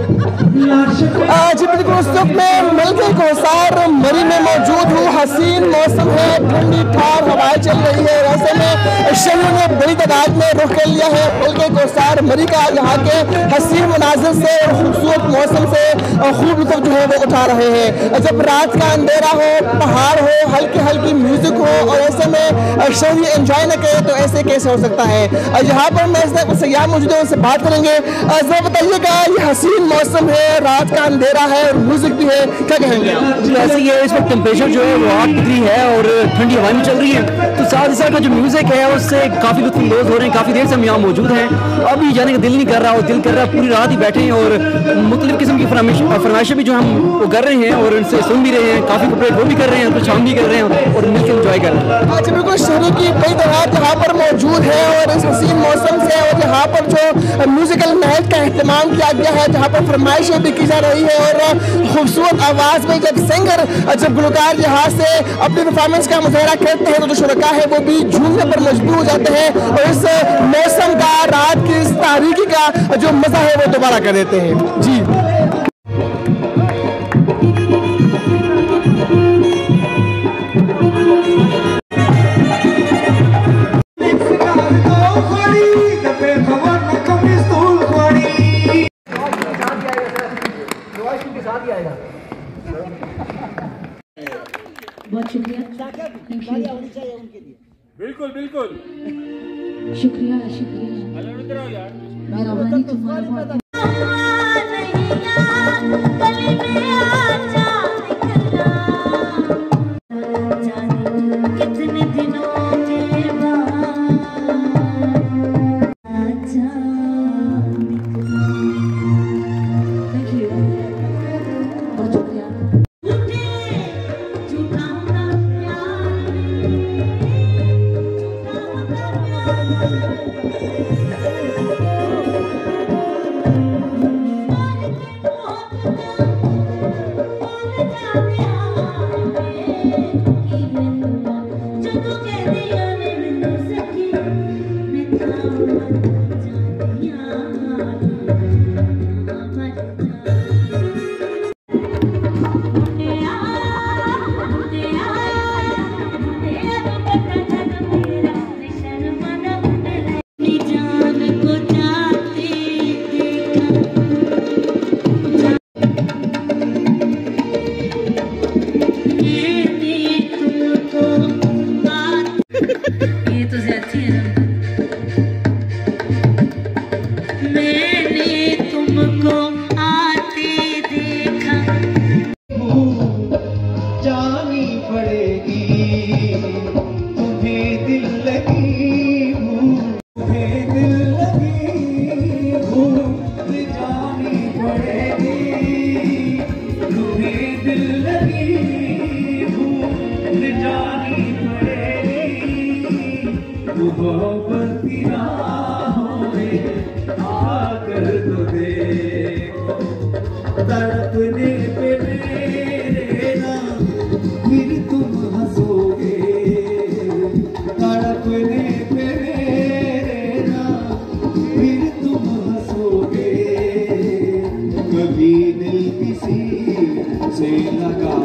जी बिल्कुल, उस वक्त मैं मिलके कोसार मरी में मौजूद हूँ। हसीन मौसम है, ठंडी ठार हवाएं चल रही है। ऐसे में शहरों ने बड़ी तादाद में रुख कर लिया है मिलके कोसार मरी का। यहाँ के हसीन मनाजिर से और खूबसूरत मौसम से खूब लुत्फ जो है वो उठा रहे हैं। जब रात का अंधेरा हो, पहाड़ हो, हल्की हल्की म्यूजिक हो और ऐसे में शहरी एंजॉय न करे तो ऐसे कैसे हो सकता है। यहाँ पर मैं सयाह मौजूद है, उनसे बात करेंगे। जरा बताइएगा, ये हसीन मौसम है, रात का अंधेरा है और म्यूजिक भी है, क्या कहेंगे आप? जैसे ये इस वक्त टेम्परेचर जो है वो 8 डिग्री है और ठंडी हवाएं भी चल रही है, तो साथ ही साथ का जो म्यूजिक है उससे काफ़ी लुत्फ़अंदोज़ हो रहे हैं। काफ़ी देर से हम यहाँ मौजूद हैं, अभी जाने का दिल नहीं कर रहा और दिल कर रहा है पूरी रात ही बैठे हैं और मुख्तलिफ किस्म की फरमाइशें भी जो हम वो कर रहे हैं और उनसे सुन भी रहे हैं। काफ़ी कपड़े वो भी कर रहे हैं, कुछ हम भी कर रहे हैं और मिलकर एंजॉय कर रहे हैं। अच्छा, बिल्कुल शहरी की कई तरह यहाँ पर मौजूद है और इस हसीन मौसम से और यहाँ पर जो म्यूजिकल नाइट का एहतमाम किया गया है, जहाँ पर फरमाइशें भी की जा रही है और खूबसूरत आवाज़ में जब सिंगर, जब गुलकार यहाँ से अपनी परफॉर्मेंस का मुजाहरा करते हैं तो जो शुरका है वो भी झूमने पर मजबूर हो जाते हैं और इस मौसम का, रात की इस तारीकी का जो मजा है वो दोबारा कर देते हैं। जी बहुत शुक्रिया। बिल्कुल बिल्कुल शुक्रिया शुक्रिया, मेहरबानी तुम्हारा बहुत। कितने दिनों के बाद थैंक यू, बहुत शुक्रिया। ये तो ज्यादा है ना। मैंने तुमको आते देखा, जानी पड़ेगी तुम्हें दिल लगी, तुम्हें दिल लगी भूल जानी पड़ेगी, तुम्हें दिल लगी भूल जानी पड़ेगी। मोहब्बत की राहों में आकर तो देखो, तड़पने पे मेरे ना फिर तुम हंसोगे, तड़पने पे मेरे ना फिर तुम हंसोगे। कभी दिल किसी से लगा